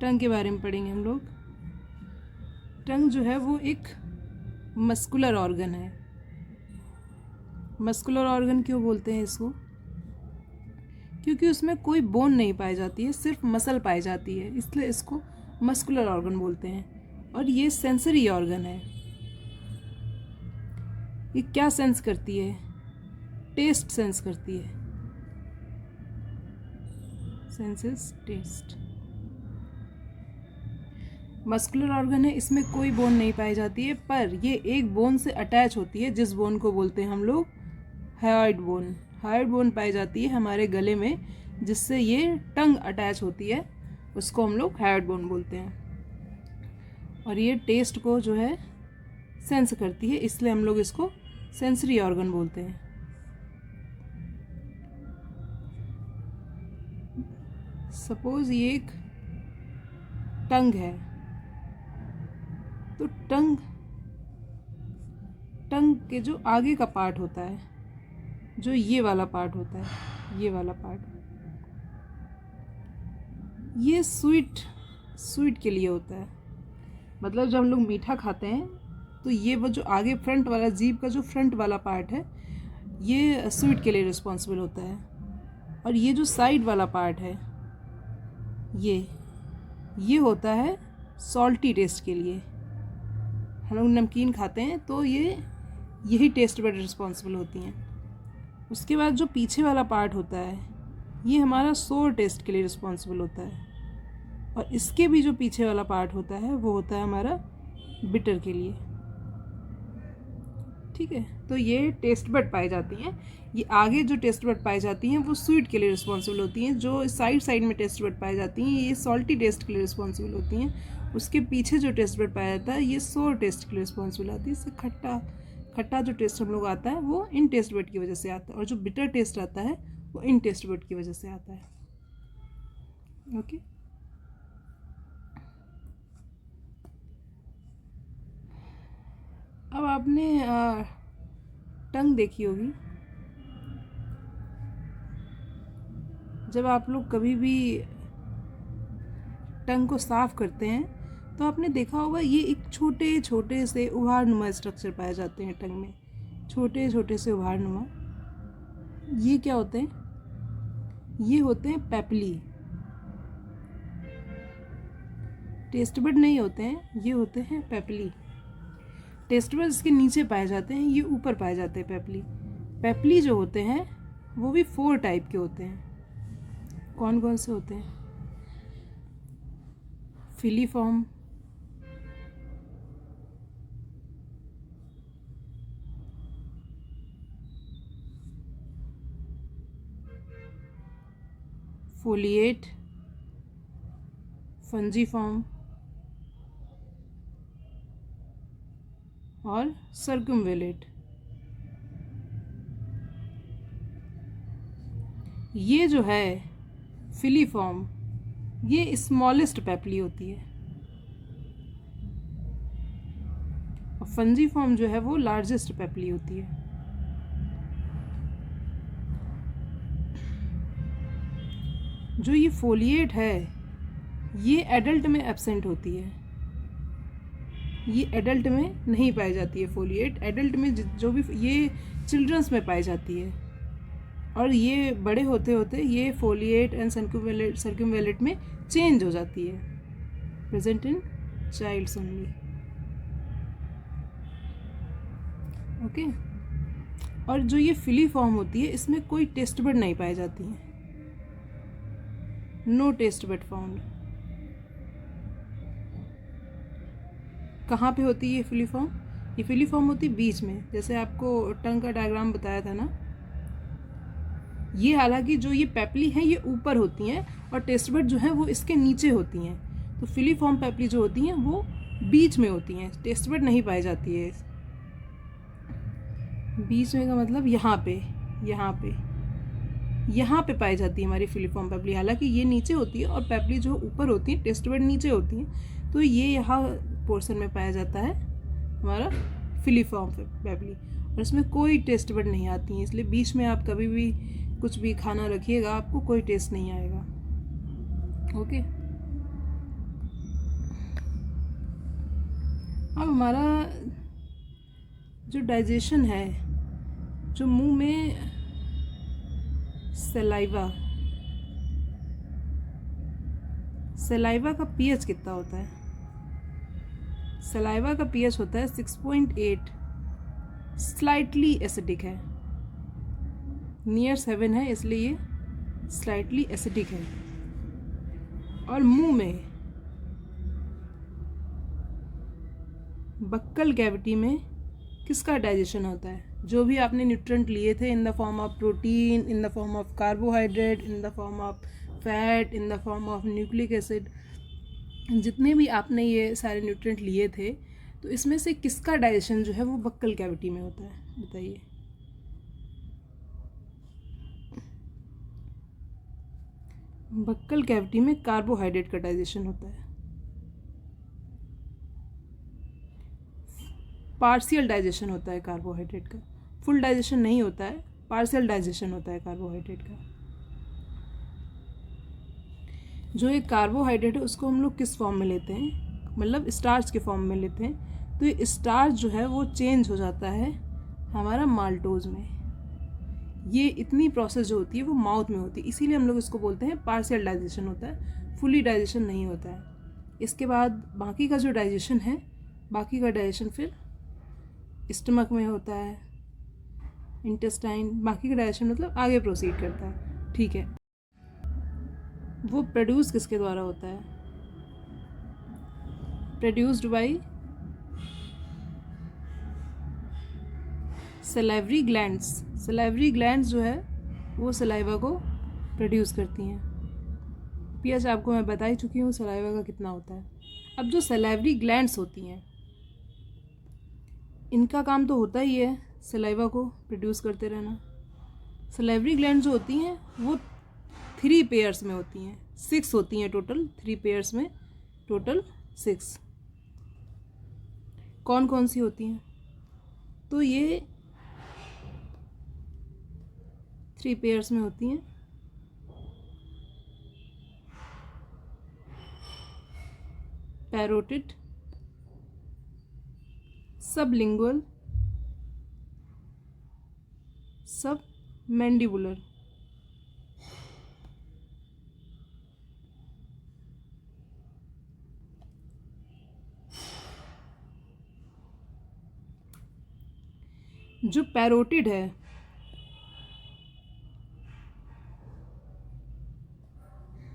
टंग के बारे में पढ़ेंगे हम लोग। टंग जो है वो एक मस्कुलर ऑर्गन है। मस्कुलर ऑर्गन क्यों बोलते हैं इसको? क्योंकि उसमें कोई बोन नहीं पाई जाती है, सिर्फ मसल पाई जाती है, इसलिए इसको मस्कुलर ऑर्गन बोलते हैं। और ये सेंसरी ऑर्गन है। ये क्या सेंस करती है? टेस्ट सेंस करती है। Senses test. मस्कुलर ऑर्गन है, इसमें कोई बोन नहीं पाई जाती है, पर ये एक बोन से अटैच होती है, जिस बोन को बोलते हैं हम लोग हायोइड बोन। हायोइड बोन पाई जाती है हमारे गले में, जिससे ये टंग अटैच होती है, उसको हम लोग हायोइड बोन बोलते हैं। और ये टेस्ट को जो है सेंस करती है, इसलिए हम लोग इसको सेंसरी ऑर्गन बोलते हैं। सपोज ये एक टंग है, तो टंग के जो आगे का पार्ट होता है, जो ये वाला पार्ट होता है, ये वाला पार्ट, ये स्वीट के लिए होता है। मतलब जब हम लोग मीठा खाते हैं तो ये वो जो आगे फ्रंट वाला, जीभ का जो फ्रंट वाला पार्ट है, ये स्वीट के लिए रिस्पॉन्सिबल होता है। और ये जो साइड वाला पार्ट है, ये होता है सॉल्टी टेस्ट के लिए। हम लोग नमकीन खाते हैं तो यही टेस्ट बड रिस्पॉन्सिबल होती हैं। उसके बाद जो पीछे वाला पार्ट होता है, ये हमारा सोर टेस्ट के लिए रिस्पॉन्सिबल होता है। और इसके भी जो पीछे वाला पार्ट होता है, वो होता है हमारा बिटर के लिए। ठीक है, तो ये टेस्ट बड पाई जाती हैं। ये आगे जो टेस्ट बड पाई जाती हैं वो स्वीट के लिए रिस्पॉन्सिबल होती हैं। जो साइड में टेस्ट बड पाई जाती हैं, ये सॉल्टी टेस्ट के लिए रिस्पॉन्सिबल होती हैं। उसके पीछे जो टेस्ट बड पाया जाता है, ये सोर टेस्ट के लिए रिस्पॉन्सिबल आती है। इससे खट्टा जो टेस्ट हम लोग आता है, वो इन टेस्ट बड की वजह से आता है। और जो बिटर टेस्ट आता है, वो इन टेस्ट बड की वजह से आता है। ओके, अब आपने टंग देखी होगी। जब आप लोग कभी भी टंग को साफ करते हैं, तो आपने देखा होगा ये एक छोटे छोटे से उभारनुमा स्ट्रक्चर पाए जाते हैं टंग में। छोटे छोटे से उभारनुमा, ये क्या होते हैं? ये होते हैं पेपली। टेस्ट बड नहीं होते हैं, ये होते हैं पेपली। टेस्ट बड इसके नीचे पाए जाते हैं, ये ऊपर पाए जाते हैं पेपली। पेपली जो होते हैं वो भी 4 टाइप के होते हैं। कौन कौन से होते हैं? फिलीफॉर्म, फोलिएट, फंजीफॉर्म और सर्कमवेलेट। ये जो है फिलीफॉर्म, ये स्मॉलेस्ट पेपली होती है। और फंजीफॉर्म जो है वो लार्जेस्ट पेपली होती है। जो ये फोलिएट है, ये एडल्ट में एब्सेंट होती है। ये एडल्ट में नहीं पाई जाती है फोलिएट। एडल्ट में जो भी, ये चिल्ड्रंस में पाई जाती है। और ये बड़े होते होते ये फोलिएट एंड सर्कमवेलेट में चेंज हो जाती है। Present in childs only. Okay, और जो ये फिलीफॉर्म होती है, इसमें कोई टेस्ट बड नहीं पाई जाती है। No taste bud found. कहाँ पे होती है ये फिलीफॉर्म? ये फिलीफॉर्म होती है बीच में, जैसे आपको टंग का डायग्राम बताया था ना। ये हालांकि जो ये पेपली हैं, ये ऊपर होती हैं, और टेस्ट बड जो है वो इसके नीचे होती हैं। तो फिलीफॉर्म पेपली जो होती हैं वो बीच में होती हैं, टेस्ट बड नहीं पाई जाती है। बीच में का मतलब यहाँ पे पाई जाती है हमारी फिलीफॉर्म पेपली। हालांकि ये नीचे होती है और पेपली जो ऊपर होती है, टेस्ट बड नीचे होती हैं। तो ये यहाँ पोर्शन में पाया जाता है हमारा फिलीफॉर्म पेपली, और इसमें कोई टेस्ट बड नहीं आती हैं। इसलिए बीच में आप कभी भी कुछ भी खाना रखिएगा, आपको कोई टेस्ट नहीं आएगा। ओके, अब हमारा जो डाइजेशन है, जो मुंह में सलाइवा का पीएच कितना होता है? सलाइवा का पीएच होता है 6.8, स्लाइटली एसिडिक है, नियर 7 है, इसलिए ये स्लाइटली एसिडिक है। और मुंह में बक्कल कैविटी में किसका डाइजेशन होता है? जो भी आपने न्यूट्रिएंट लिए थे in the form of protein, in the form of carbohydrate, in the form of fat, in the form of nucleic acid, जितने भी आपने ये सारे न्यूट्रिएंट लिए थे, तो इसमें से किसका डाइजेशन जो है वो बक्कल कैविटी में होता है? बताइए। बक्कल कैविटी में कार्बोहाइड्रेट का डाइजेशन होता है। पार्शियल डाइजेशन होता है कार्बोहाइड्रेट का, फुल डाइजेशन नहीं होता है, पार्शियल डाइजेशन होता है कार्बोहाइड्रेट का। जो एक कार्बोहाइड्रेट है उसको हम लोग किस फॉर्म में लेते हैं? मतलब स्टार्च के फॉर्म में लेते हैं। तो ये स्टार्च जो है वो चेंज हो जाता है हमारा माल्टोज में। ये इतनी प्रोसेस जो होती है वो माउथ में होती है, इसीलिए हम लोग इसको बोलते हैं पार्शियल डाइजेशन होता है, फुली डाइजेशन नहीं होता है। इसके बाद बाकी का जो डाइजेशन है, बाकी का डाइजेशन फिर स्टमक में होता है, इंटेस्टाइन, बाकी का डाइजेशन मतलब आगे प्रोसीड करता है। ठीक है, वो प्रोड्यूस किसके द्वारा होता है? Produced by salivary glands. Salivary glands जो है वो सलाइवा को प्रोड्यूस करती हैं। पीएच आपको मैं बता ही चुकी हूँ सलाइवा का कितना होता है। अब जो सलाइवरी ग्लैंड्स होती हैं, इनका काम तो होता ही है सलाइवा को प्रोड्यूस करते रहना। सलाइवरी ग्लैंड जो होती हैं वो 3 पेयर्स में होती हैं, 6 होती हैं टोटल, 3 पेयर्स में टोटल 6। कौन कौन सी होती हैं? तो ये 3 पेयर्स में होती हैं। पैरोटिड, सबलिंगुअल, सब मैंडिबुलर। जो पैरोटिड है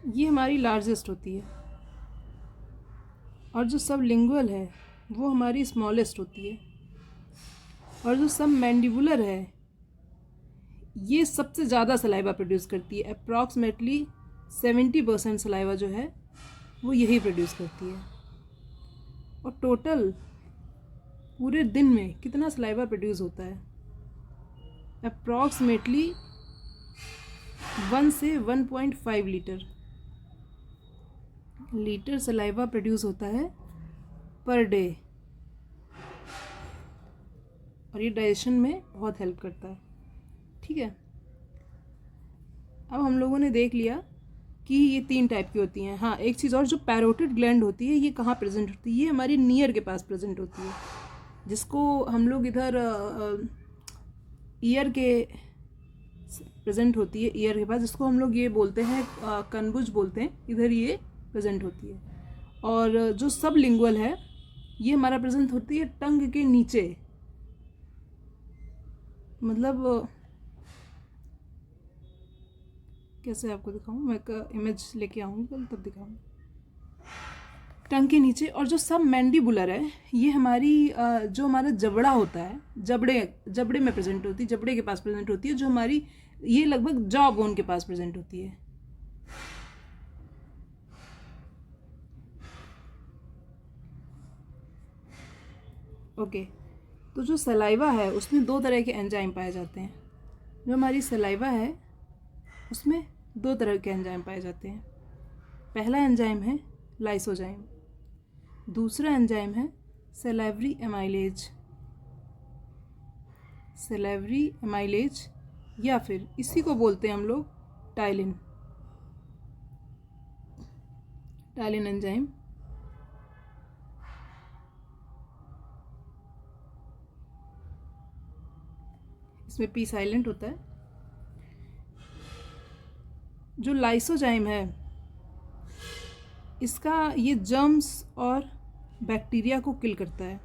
ये हमारी लार्जेस्ट होती है, और जो सबलिंगुअल है वो हमारी स्मॉलेस्ट होती है, और जो सब मैंडिबुलर है ये सबसे ज़्यादा सलाइवा प्रोड्यूस करती है। अप्रॉक्सीमेटली 70% सलाइवा जो है वो यही प्रोड्यूस करती है। और टोटल पूरे दिन में कितना सलाइवा प्रोड्यूस होता है? अप्रॉक्सीमेटली 1 से 1.5 लीटर सलाइवा प्रोड्यूस होता है पर डे, और ये डाइजेशन में बहुत हेल्प करता है। ठीक है, अब हम लोगों ने देख लिया कि ये 3 टाइप की होती हैं। हाँ, एक चीज़ और, जो पैरोटिड ग्लैंड होती है ये कहाँ प्रेजेंट होती है? ये हमारी नियर के पास प्रेजेंट होती है, जिसको हम लोग इधर ईयर के प्रेजेंट होती है, ईयर के पास, जिसको हम लोग ये बोलते हैं कनबुज बोलते हैं, इधर ये प्रेजेंट होती है। और जो सब लिंगुअल है ये हमारा प्रेजेंट होती है टंग के नीचे, मतलब कैसे आपको दिखाऊं, मैं इमेज लेके आऊँगी कल तब दिखाऊंगी। टंग के नीचे। और जो सब मैंडिबुलर है ये हमारी जो हमारा जबड़ा होता है, जबड़े में प्रेजेंट होती है, जबड़े के पास प्रेजेंट होती है, जो हमारी ये लगभग जॉ बोन के पास प्रेजेंट होती है। ओके, तो जो सलाइवा है उसमें 2 तरह के एंजाइम पाए जाते हैं। जो हमारी सलाइवा है उसमें 2 तरह के एंजाइम पाए जाते हैं। पहला एंजाइम है लाइसोजाइम, दूसरा एंजाइम है सलाइवरी एमाइलेज। सलाइवरी एमाइलेज या फिर इसी को बोलते हैं हम लोग टाइलिन। टाइलिन एंजाइम इसमें पी साइलेंट होता है। जो लाइसोजाइम है इसका ये जर्म्स और बैक्टीरिया को किल करता है,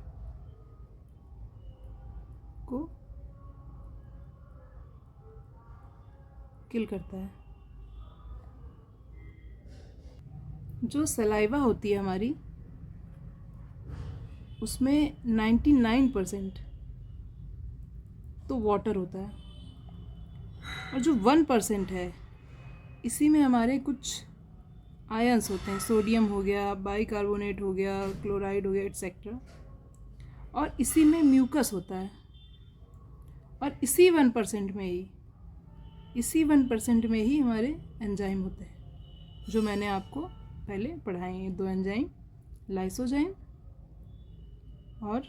जो सलाइवा होती है हमारी उसमें 99% तो वाटर होता है, और जो 1% है इसी में हमारे कुछ आयंस होते हैं, सोडियम हो गया, बाइकार्बोनेट हो गया, क्लोराइड हो गया, एटसेट्रा। और इसी में म्यूकस होता है, और इसी 1% में ही हमारे एंजाइम होते हैं, जो मैंने आपको पहले पढ़ाए हैं। 2 एंजाइम, लाइसोजाइम और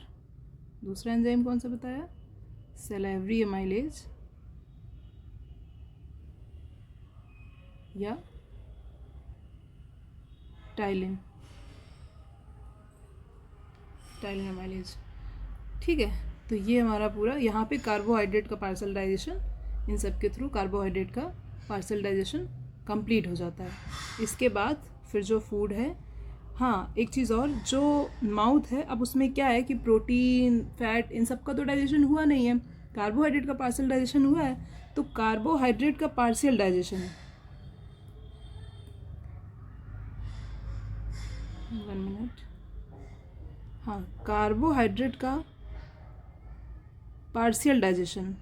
दूसरा एंजाइम कौन सा बताया, सैलिवरी एमाइलेज या टाइलिन एमाइलेज। ठीक है, तो ये हमारा पूरा यहाँ पे कार्बोहाइड्रेट का पार्सल डाइजेशन, इन सब के थ्रू कार्बोहाइड्रेट का पार्सल डाइजेशन कंप्लीट हो जाता है। इसके बाद फिर जो फूड है, हाँ एक चीज़ और, जो माउथ है अब उसमें क्या है कि प्रोटीन, फैट, इन सब का तो डाइजेशन हुआ नहीं है, कार्बोहाइड्रेट का पार्सल डाइजेशन हुआ है। तो कार्बोहाइड्रेट का पार्शियल डाइजेशन है, 1 मिनट, हाँ कार्बोहाइड्रेट का पार्शियल डाइजेशन,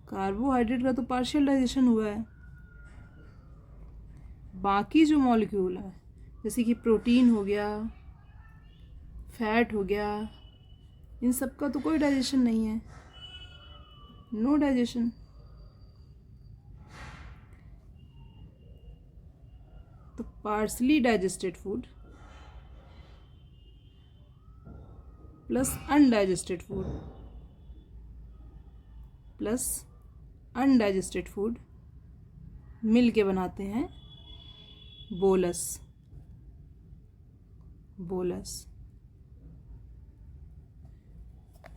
कार्बोहाइड्रेट का तो पार्शियल डाइजेशन हुआ है। बाकी जो मॉलिक्यूल है जैसे कि प्रोटीन हो गया, फैट हो गया, इन सब का तो कोई डाइजेशन नहीं है, नो डाइजेशन। तो partially digested food plus undigested food मिल के बनाते हैं बोलस।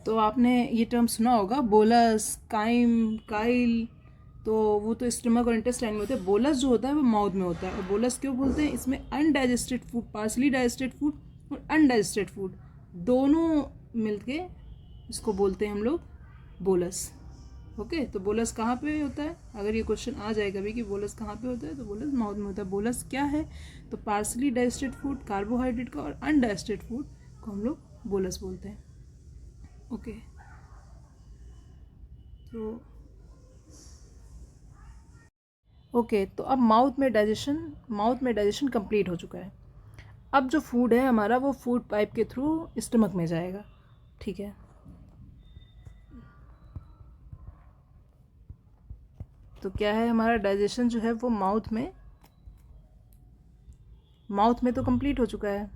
तो आपने ये टर्म सुना होगा, बोलस, काइल, तो वो तो स्टमक और इंटेस्टाइन में होते हैं। बोलस जो होता है वो माउथ में होता है। और बोलस क्यों बोलते हैं, इसमें undigested food, partially digested food और अनडाइजेस्टेड फूड दोनों मिलके इसको बोलते हैं हम लोग बोलस। ओके, तो बोलस कहाँ पे होता है, अगर ये क्वेश्चन आ जाए कभी कि बोलस कहाँ पे होता है, तो बोलस माउथ में होता है। बोलस क्या है, तो पार्शली डाइजेस्टेड फूड कार्बोहाइड्रेट का और अनडाइजेस्टेड फूड को हम लोग बोलस बोलते हैं। ओके, तो अब माउथ में डाइजेशन कंप्लीट हो चुका है। अब जो फूड है हमारा वो फूड पाइप के थ्रू स्टमक में जाएगा। ठीक है, तो क्या है, हमारा डाइजेशन जो है वो माउथ में तो कंप्लीट हो चुका है।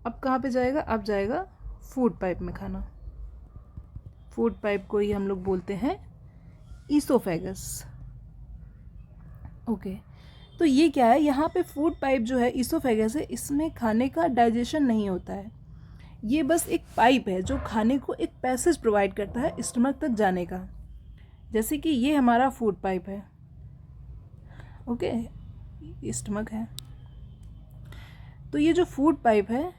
अब कहाँ पे जाएगा, अब जाएगा फूड पाइप में खाना। फूड पाइप को ही हम लोग बोलते हैं ईसोफेगस। ओके, तो ये क्या है, यहाँ पे फूड पाइप जो है ईसोफेगस है, इसमें खाने का डाइजेशन नहीं होता है। ये बस एक पाइप है जो खाने को एक पैसेज प्रोवाइड करता है स्टमक तक जाने का। जैसे कि ये हमारा फूड पाइप है, ओके, स्टमक है। तो ये जो फूड पाइप है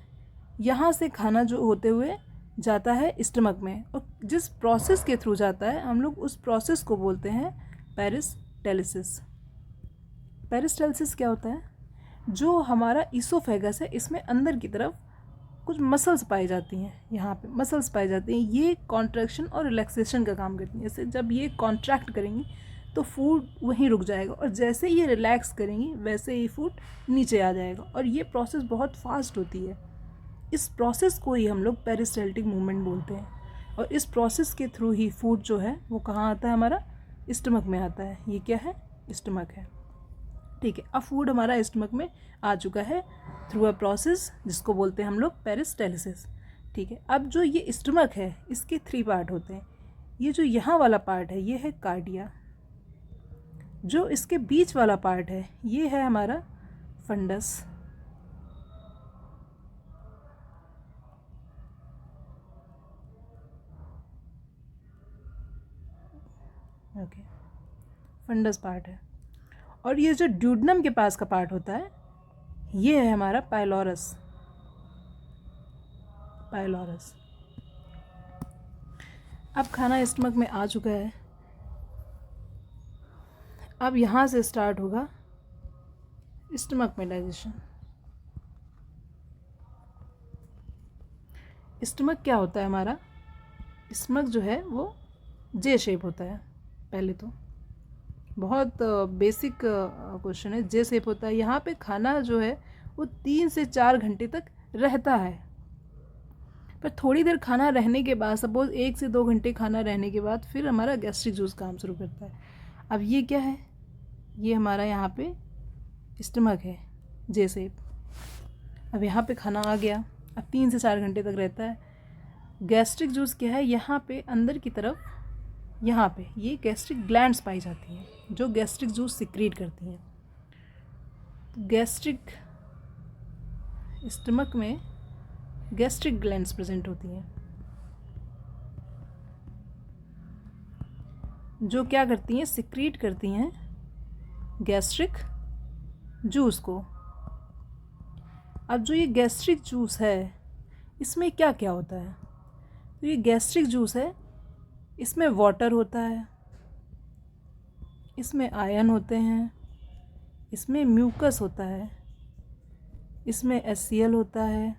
यहाँ से खाना जो होते हुए जाता है स्टमक में, और जिस प्रोसेस के थ्रू जाता है हम लोग उस प्रोसेस को बोलते हैं पेरिस्टाल्सिस। पेरिस्टाल्सिस क्या होता है, जो हमारा ईसोफेगस है इसमें अंदर की तरफ कुछ मसल्स पाई जाती हैं, यहाँ पे मसल्स पाई जाती हैं, ये कॉन्ट्रैक्शन और रिलैक्सेशन का काम करती हैं। जैसे जब ये कॉन्ट्रैक्ट करेंगी तो फूड वहीं रुक जाएगा, और जैसे ये रिलैक्स करेंगी वैसे ही फूड नीचे आ जाएगा, और ये प्रोसेस बहुत फास्ट होती है। इस प्रोसेस को ही हम लोग पेरिस्टाल्टिक मूवमेंट बोलते हैं, और इस प्रोसेस के थ्रू ही फूड जो है वो कहाँ आता है, हमारा स्टमक में आता है। ये क्या है, स्टमक है। ठीक है, अब फूड हमारा स्टमक में आ चुका है थ्रू अ प्रोसेस जिसको बोलते हैं हम लोग पेरिस्टाल्सिस। ठीक है, अब जो ये स्टमक है इसके 3 पार्ट होते हैं। ये जो यहाँ वाला पार्ट है ये है कार्डिया, जो इसके बीच वाला पार्ट है ये है हमारा फंडस, ओके, फंडस पार्ट है। और ये जो ड्यूडनम के पास का पार्ट होता है ये है हमारा पाइलोरस। पाइलोरस। अब खाना स्टमक में आ चुका है, अब यहाँ से स्टार्ट होगा स्टमक में डाइजेशन। स्टमक क्या होता है हमारा? स्टमक जो है वो जे शेप होता है। पहले तो बहुत बेसिक क्वेश्चन है, जे शेप होता है। यहाँ पे खाना जो है वो 3 से 4 घंटे तक रहता है, पर थोड़ी देर खाना रहने के बाद, सपोज 1 से 2 घंटे खाना रहने के बाद फिर हमारा गैस्ट्रिक जूस काम शुरू करता है। अब ये क्या है? ये हमारा यहाँ पे स्टमक है, जे शेप। अब यहाँ पे खाना आ गया, अब 3 से 4 घंटे तक रहता है। गैस्ट्रिक जूस क्या है? यहाँ पे अंदर की तरफ, यहाँ पे ये गैस्ट्रिक ग्लैंड्स पाई जाती हैं जो गैस्ट्रिक जूस सिक्रीट करती हैं। गैस्ट्रिक स्टमक में गैस्ट्रिक ग्लैंड्स प्रेजेंट होती हैं जो क्या करती हैं? सिक्रीट करती हैं गैस्ट्रिक जूस को। अब जो ये गैस्ट्रिक जूस है इसमें क्या क्या होता है? तो ये गैस्ट्रिक जूस है, इसमें वाटर होता है, इसमें आयरन होते हैं, इसमें म्यूकस होता है, इसमें HCl होता है,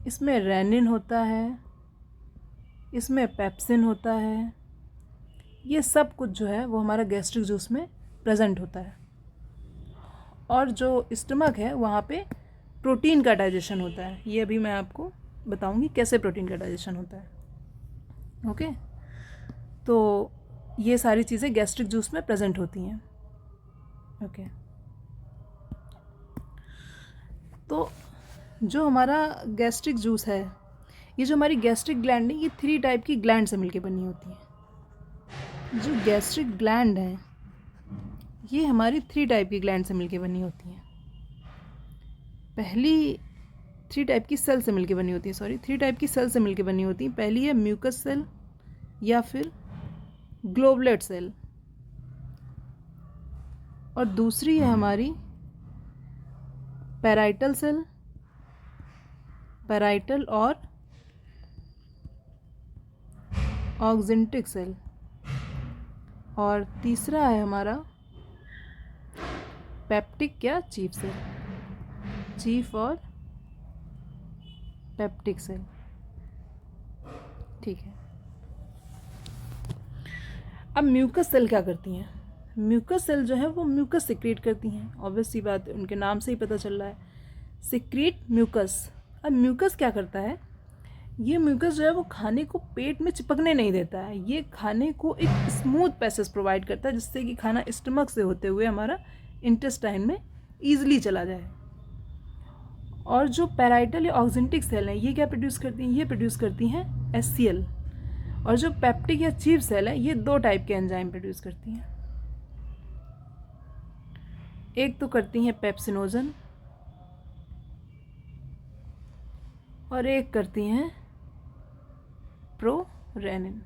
इसमें रेनिन होता है, इसमें पेप्सिन होता है। ये सब कुछ जो है वो हमारा गैस्ट्रिक जूस में प्रेजेंट होता है। और जो स्टमक है वहाँ पे प्रोटीन का डाइजेशन होता है। ये अभी मैं आपको बताऊंगी कैसे प्रोटीन का डाइजेशन होता है। ओके, तो ये सारी चीज़ें गैस्ट्रिक जूस में प्रेजेंट होती हैं। ओके, तो जो हमारा गैस्ट्रिक जूस है, ये जो हमारी गैस्ट्रिक ग्लैंड है, ये 3 टाइप की ग्लैंड से मिलकर बनी होती हैं। जो गैस्ट्रिक ग्लैंड है ये हमारी 3 टाइप की ग्लैंड से मिलकर बनी होती हैं। पहली 3 टाइप की सेल से मिलकर बनी होती है, 3 टाइप की सेल से मिलकर बनी होती हैं। पहली है म्यूकस सेल या फिर ग्लोबुलेट सेल, और दूसरी है हमारी पैराइटल सेल, पैराइटल और ऑक्जेंटिक सेल, और तीसरा है हमारा पेप्टिक या चीफ सेल, चीफ और पेप्टिक सेल। ठीक है, अब म्यूकस सेल क्या करती हैं? म्यूकस सेल जो है वो म्यूकस सिक्रीट करती हैं। ऑब्वियस सी बात है, उनके नाम से ही पता चल रहा है, सिक्रीट म्यूकस। अब म्यूकस क्या करता है? ये म्यूकस जो है वो खाने को पेट में चिपकने नहीं देता है, ये खाने को एक स्मूथ पैसेज प्रोवाइड करता है जिससे कि खाना स्टमक से होते हुए हमारा इंटेस्टाइन में ईजिली चला जाए। और जो पैराइटल या ऑक्जेंटिक सेल हैं ये क्या प्रोड्यूस करती हैं? ये प्रोड्यूस करती हैं HCl। और जो पेप्टिक या चीफ सेल है ये 2 टाइप के एंजाइम प्रोड्यूस करती हैं। एक तो करती हैं पेप्सिनोजन और एक करती हैं प्रोरेनिन।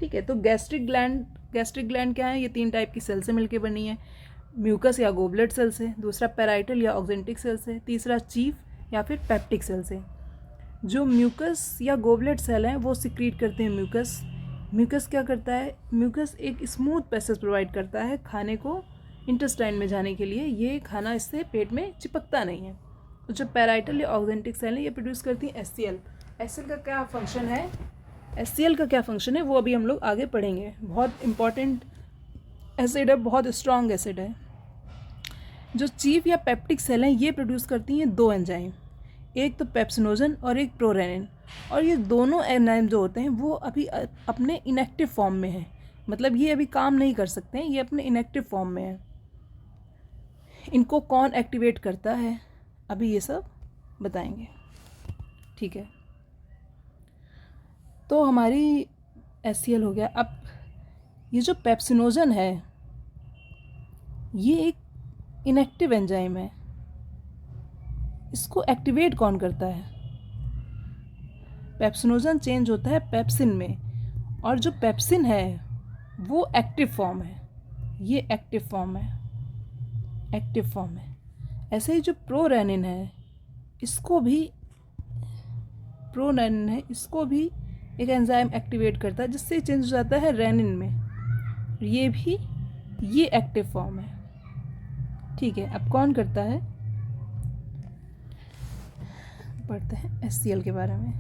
ठीक है, तो गैस्ट्रिक ग्लैंड क्या है? ये 3 टाइप की सेल से मिलकर बनी है, म्यूकस या गोबलेट सेल से, दूसरा पैराइटल या ऑक्जेंटिक सेल से, तीसरा चीफ या फिर पेप्टिक सेल से। जो म्यूकस या गोबलेट सेल हैं वो सिक्रीट करते हैं म्यूकस। म्यूकस क्या करता है? म्यूकस एक स्मूथ पैसेज प्रोवाइड करता है खाने को इंटेस्टाइन में जाने के लिए, ये खाना इससे पेट में चिपकता नहीं है। तो जो पैराइटल या ऑक्जेंटिक सेल है ये प्रोड्यूस करती हैं HCl। HCl का क्या फंक्शन है? HCl का क्या फंक्शन है वो अभी हम लोग आगे पढ़ेंगे। बहुत इंपॉर्टेंट एसिड है, बहुत स्ट्रॉन्ग एसिड है। जो चीफ या पेप्टिक सेल हैं ये प्रोड्यूस करती हैं 2 एंजाइम, एक तो पेप्सिनोजन और एक प्रोरेनिन। और ये दोनों एंजाइम जो होते हैं वो अभी अपने इनएक्टिव फॉर्म में हैं, मतलब ये अभी काम नहीं कर सकते हैं, ये अपने इनएक्टिव फॉर्म में हैं। इनको कौन एक्टिवेट करता है अभी ये सब बताएंगे। ठीक है, तो हमारी HCl हो गया। अब ये जो पेप्सिनोजन है ये एक इनएक्टिव एंजाइम है, इसको एक्टिवेट कौन करता है? पेप्सिनोजन चेंज होता है पेप्सिन में, और जो पेप्सिन है वो एक्टिव फॉर्म है, ये एक्टिव फॉर्म है, एक्टिव फॉर्म है। ऐसे ही जो प्रोरेनिन है इसको भी एक एंजाइम एक्टिवेट करता है जिससे चेंज हो जाता है रेनिन में। ये एक्टिव फॉर्म है, ठीक है। अब कौन करता है, पढ़ते हैं HCl के बारे में।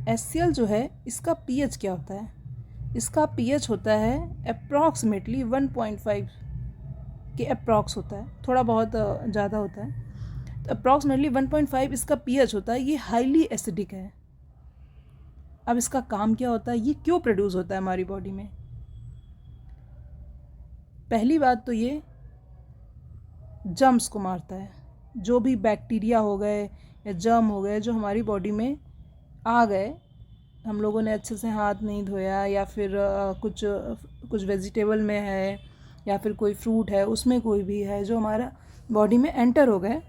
HCl जो है इसका pH क्या होता है, इसका pH होता है अप्रॉक्सीमेटली 1.5 के अप्रॉक्स होता है, थोड़ा बहुत ज़्यादा होता है, तो अप्रॉक्सीमेटली 1.5 इसका pH होता है। ये हाईली एसिडिक है। अब इसका काम क्या होता है, ये क्यों प्रोड्यूस होता है हमारी बॉडी में? पहली बात तो ये जर्म्स को मारता है, जो भी बैक्टीरिया हो गए या जर्म हो गए जो हमारी बॉडी में आ गए, हम लोगों ने अच्छे से हाथ नहीं धोया या फिर कुछ वेजिटेबल में है या फिर कोई फ्रूट है उसमें कोई भी है जो हमारा बॉडी में एंटर हो गए,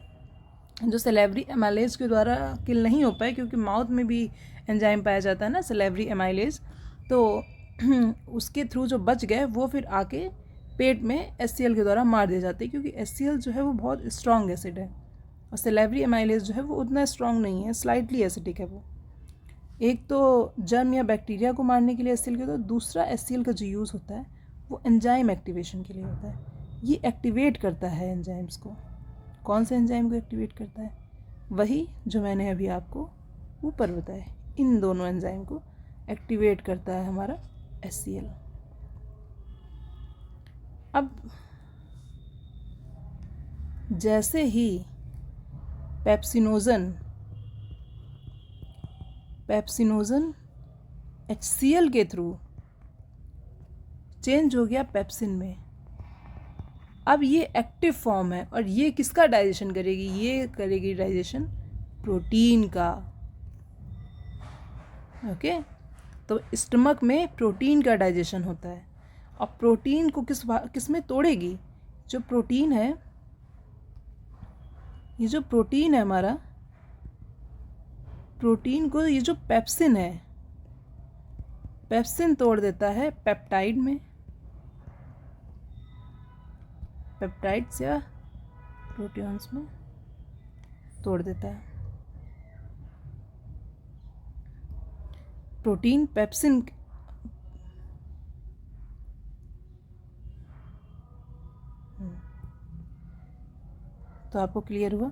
जो सेलेवरी एमाइलेज के द्वारा किल नहीं हो पाए, क्योंकि माउथ में भी एंजाइम पाया जाता है ना सेलेवरी एमाइलेज, तो उसके थ्रू जो बच गए वो फिर आके पेट में HCl के द्वारा मार दिए जाते हैं, क्योंकि HCl जो है वो बहुत स्ट्रॉन्ग एसिड है और सेलेवरी एमाइलेज जो है वो उतना स्ट्रॉन्ग नहीं है, स्लाइटली एसिडिक है वो। एक तो जर्म या बैक्टीरिया को मारने के लिए HCl के, तो दूसरा HCl का जो यूज़ होता है वो एंजाइम एक्टिवेशन के लिए होता है। ये एक्टिवेट करता है एंजाइम्स को। कौन से एंजाइम को एक्टिवेट करता है? वही जो मैंने अभी आपको ऊपर बताया, इन दोनों एंजाइम को एक्टिवेट करता है हमारा HCl। अब जैसे ही पेप्सिनोजन HCl के थ्रू चेंज हो गया पेप्सिन में, अब ये एक्टिव फॉर्म है और ये किसका डाइजेशन करेगी? ये करेगी डाइजेशन प्रोटीन का। ओके, तो स्टमक में प्रोटीन का डाइजेशन होता है और प्रोटीन को किस में तोड़ेगी? जो प्रोटीन है, ये जो प्रोटीन है हमारा, प्रोटीन को ये जो पेप्सिन है, पेप्सिन तोड़ देता है पेप्टाइड में, पेप्टाइड्स या प्रोटीन्स में तोड़ देता है। प्रोटीन पेप्सिन तो आपको क्लियर हुआ?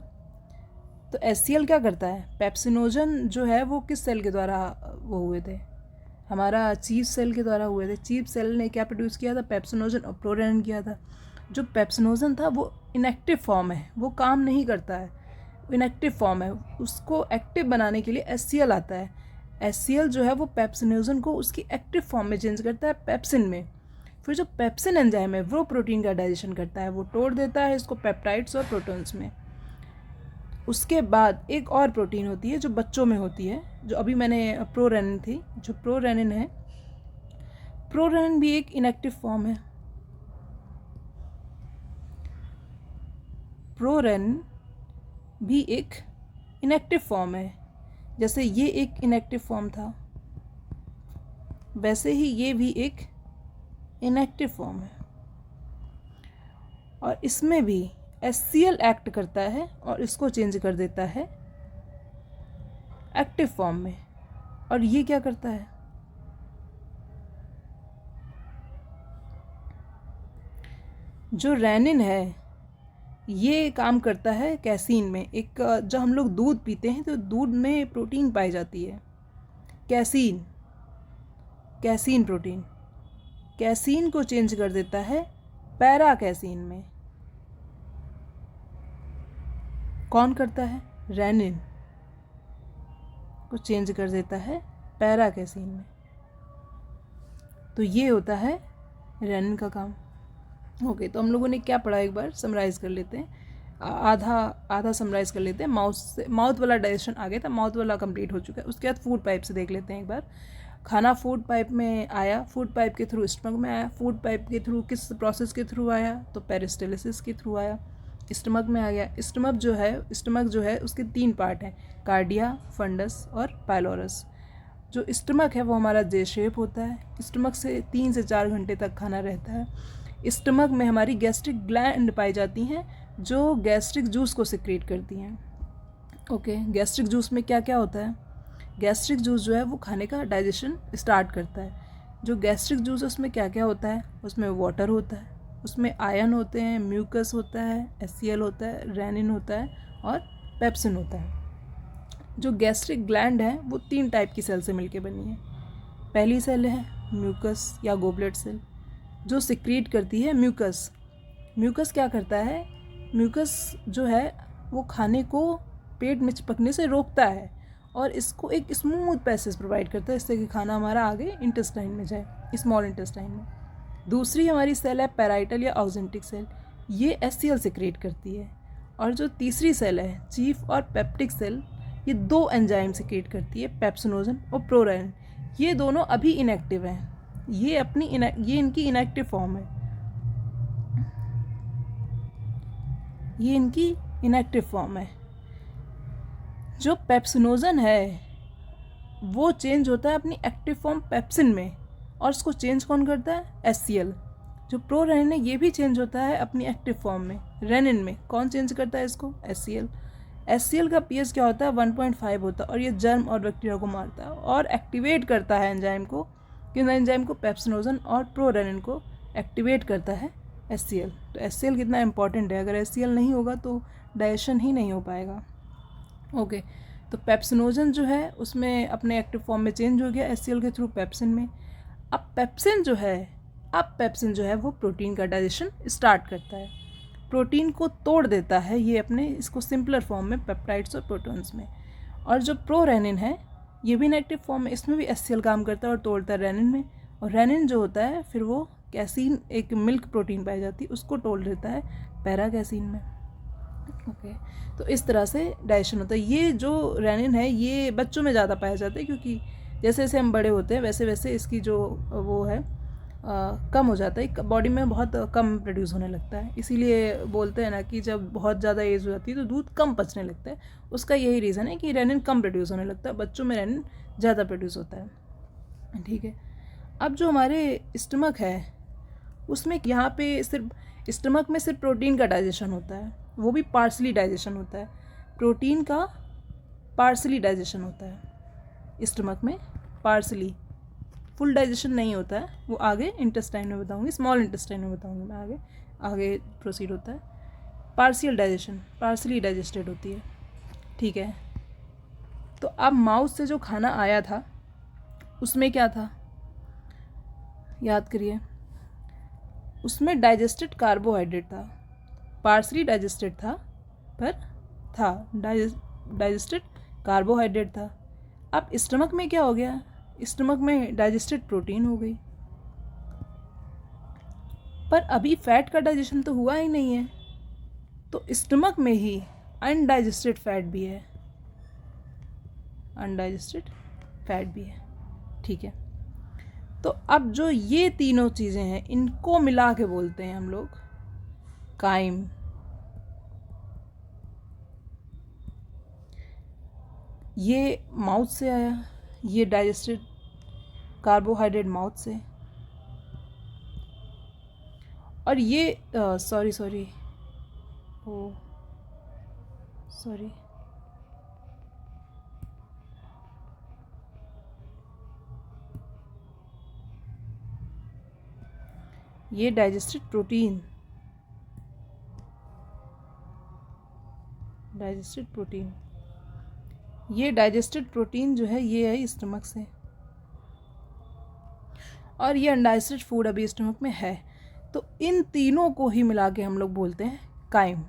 तो HCl क्या करता है? पेप्सिनोजन जो है वो किस सेल के द्वारा वो हुए थे? हमारा चीफ सेल के द्वारा हुए थे। चीफ सेल ने क्या प्रोड्यूस किया था? पेप्सिनोजन और प्रोरेनिन किया था। जो पेप्सिनोजन था वो इनएक्टिव फॉर्म है, वो काम नहीं करता है, इनएक्टिव फॉर्म है। उसको एक्टिव बनाने के लिए HCl आता है। HCl जो है वो पेप्सिनोजन को उसकी एक्टिव फॉर्म में चेंज करता है पेप्सिन में। फिर जो पेप्सिन एंजाइम है वो प्रोटीन का डाइजेशन करता है, वो तोड़ देता है इसको पेप्टाइड्स और प्रोटॉन्स में। उसके बाद एक और प्रोटीन होती है जो बच्चों में होती है, जो अभी मैंने प्रोरेनिन थी, जो प्रोरेनिन है, प्रोरेनिन भी एक इनएक्टिव फॉर्म है। प्रोरेनिन भी एक इनएक्टिव फॉर्म है। जैसे ये एक इनएक्टिव फॉर्म था, वैसे ही ये भी एक इनएक्टिव फॉर्म है और इसमें भी HCl एक्ट करता है और इसको चेंज कर देता है एक्टिव फॉर्म में। और ये क्या करता है? जो रेनिन है ये काम करता है कैसीन में। एक जब हम लोग दूध पीते हैं तो दूध में प्रोटीन पाई जाती है, कैसीन प्रोटीन। कैसीन को चेंज कर देता है पैरा कैसीन में। कौन करता है? रेनिन को चेंज कर देता है पैरा कैसीन में। तो ये होता है रेनिन का काम। ओके, तो हम लोगों ने क्या पढ़ा एक बार समराइज़ कर लेते हैं, आधा समराइज़ कर लेते हैं। माउथ वाला डाइजेशन आ गया था, माउथ वाला कंप्लीट हो चुका है। उसके बाद फूड पाइप से देख लेते हैं एक बार। खाना फूड पाइप में आया, फूड पाइप के थ्रू स्टमक में आया। फूड पाइप के थ्रू किस प्रोसेस के थ्रू आया? तो पेरिस्टालसिस के थ्रू आया, स्टमक में आ गया। स्टमक जो है उसके 3 पार्ट हैं, कार्डिया, फंडस और पाइलोरस। जो स्टमक है वो हमारा जे शेप होता है, स्टमक से 3 से 4 घंटे तक खाना रहता है। स्टमक में हमारी गैस्ट्रिक ग्लैंड पाई जाती हैं जो गैस्ट्रिक जूस को सिक्रेट करती हैं। ओके, गैस्ट्रिक जूस में क्या क्या होता है? गैस्ट्रिक जूस जो है वो खाने का डाइजेशन स्टार्ट करता है। जो गैस्ट्रिक जूस है उसमें क्या क्या होता है? उसमें वाटर होता है, उसमें आयन होते हैं, म्यूकस होता है, HCl होता है, रेनिन होता है और पेप्सिन होता है। जो गैस्ट्रिक ग्लैंड है वो 3 टाइप की सेल से मिलकर बनी है। पहली सेल है म्यूकस या गोबलेट सेल, जो सिक्रीट करती है म्यूकस। म्यूकस क्या करता है? म्यूकस जो है वो खाने को पेट में चिपकने से रोकता है और इसको एक स्मूथ पैसेज प्रोवाइड करता है, इससे कि खाना हमारा आगे इंटेस्टाइन में जाए, स्मॉल इंटेस्टाइन में। दूसरी हमारी सेल है पैराइटल या ऑक्जेंटिक सेल, ये HCl सिक्रेट करती है। और जो तीसरी सेल है चीफ और पेप्टिक सेल, ये 2 एंजाइम सिक्रेट करती है, पेप्सिनोजन और प्रोरेनिन। ये दोनों अभी इनएक्टिव हैं, ये इनकी इनएक्टिव फॉर्म है, ये इनकी इनएक्टिव फॉर्म है। जो पेप्सिनोजन है वो चेंज होता है अपनी एक्टिव फॉर्म पेप्सिन में, और इसको चेंज कौन करता है? HCl। जो प्रोरेनिन है ये भी चेंज होता है अपनी एक्टिव फॉर्म में, रेनिन में। कौन चेंज करता है इसको? HCl। HCl का pH क्या होता है? 1.5 होता है, और ये जर्म और बैक्टीरिया को मारता है और एक्टिवेट करता है एंजाइम को, किन एंजाइम को? पेप्सिनोजन और प्रोरेनिन को एक्टिवेट करता है HCl। तो HCl कितना इंपॉर्टेंट है, अगर HCl नहीं होगा तो डाइजेशन ही नहीं हो पाएगा। ओके, तो पेप्सिनोजन जो है उसमें अपने एक्टिव फॉर्म में चेंज हो गया HCl के थ्रू पेप्सिन में। अब पेप्सिन जो है वो प्रोटीन का डाइजेशन स्टार्ट करता है, प्रोटीन को तोड़ देता है ये अपने इसको सिंपलर फॉर्म में पेप्टाइड्स और प्रोटॉन्स में। और जो प्रोरेनिन है ये भी इनएक्टिव फॉर्म में, इसमें भी HCl काम करता है और तोड़ता है रेनिन में। और रेनिन जो होता है फिर वो कैसीन, एक मिल्क प्रोटीन पाई जाती है, उसको तोड़ देता है पैरा कैसीन में। ओके, तो इस तरह से डाइजेशन होता है। ये जो रेनिन है ये बच्चों में ज़्यादा पाया जाता है, क्योंकि जैसे जैसे हम बड़े होते हैं वैसे वैसे इसकी जो वो है कम हो जाता है, बॉडी में बहुत कम प्रोड्यूस होने लगता है। इसीलिए बोलते हैं ना कि जब बहुत ज़्यादा एज हो जाती है तो दूध कम पचने लगता है, उसका यही रीज़न है कि रेनिन कम प्रोड्यूस होने लगता है, बच्चों में रेनिन ज़्यादा प्रोड्यूस होता है। ठीक है, अब जो हमारे स्टमक है उसमें यहाँ पे सिर्फ स्टमक में सिर्फ प्रोटीन का डाइजेशन होता है, वो भी पार्सली डाइजेशन होता है, प्रोटीन का पार्सली डाइजेशन होता है स्टमक में, पार्सली, फुल डाइजेशन नहीं होता है। वो आगे इंटेस्टाइन में बताऊंगी, स्मॉल इंटेस्टाइन में बताऊंगी मैं, आगे प्रोसीड होता है। पार्शियल डाइजेशन, पार्सली डाइजेस्टेड होती है। ठीक है, तो अब माउथ से जो खाना आया था उसमें क्या था, याद करिए, उसमें डाइजेस्टेड कार्बोहाइड्रेट था, पार्सली डाइजेस्टेड था पर था डाइजेस्टेड कार्बोहाइड्रेट था। अब स्टमक में क्या हो गया, स्टमक में डाइजेस्टेड प्रोटीन हो गई, पर अभी फैट का डाइजेशन तो हुआ ही नहीं है, तो स्टमक में ही अनडाइजेस्टेड फैट भी है, अनडाइजेस्टेड फैट भी है। ठीक है, तो अब जो ये तीनों चीज़ें हैं इनको मिला के बोलते हैं हम लोग काइम। ये माउथ से आया, ये डाइजेस्टेड कार्बोहाइड्रेट माउथ से, और ये सॉरी ये डाइजेस्टेड प्रोटीन, ये डाइजेस्टेड प्रोटीन जो है ये है स्टमक से, और ये अनडाइजेस्टेड फूड अभी स्टमक में है। तो इन तीनों को ही मिला के हम लोग बोलते हैं काइम।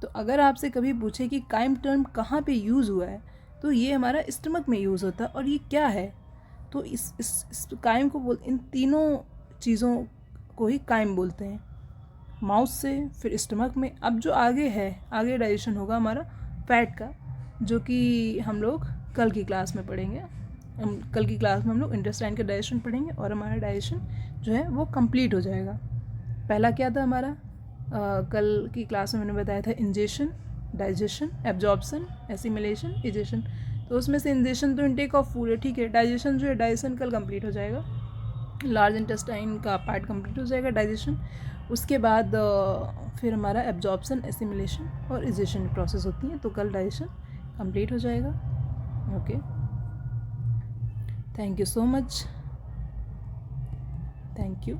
तो अगर आपसे कभी पूछे कि काइम टर्म कहाँ पे यूज़ हुआ है, तो ये हमारा स्टमक में यूज़ होता है। और ये क्या है, तो इस काइम को इन तीनों चीज़ों को ही काइम बोलते हैं, माउथ से, फिर स्टमक में। अब जो आगे है, आगे डाइजेशन होगा हमारा फैट का, जो कि हम लोग कल की क्लास में पढ़ेंगे। कल की क्लास में हम लोग इंटेस्टाइन का डाइजेशन पढ़ेंगे और हमारा डाइजेशन जो है वो कंप्लीट हो जाएगा। पहला क्या था हमारा, कल की क्लास में मैंने बताया था ingestion, digestion, absorption, assimilation, egestion. तो उसमें से इंजेशन तो इनटेक ऑफ फूड है, ठीक है। डाइजेशन जो है, डाइजेशन कल कंप्लीट हो जाएगा, लार्ज इंटेस्टाइन का पार्ट कंप्लीट हो जाएगा डाइजेशन। उसके बाद फिर हमारा एब्जॉर्प्शन, एसिमिलेशन और इजेशन प्रोसेस होती है, तो कल डाइजेशन कंप्लीट हो जाएगा। Okay, thank you so much, thank you.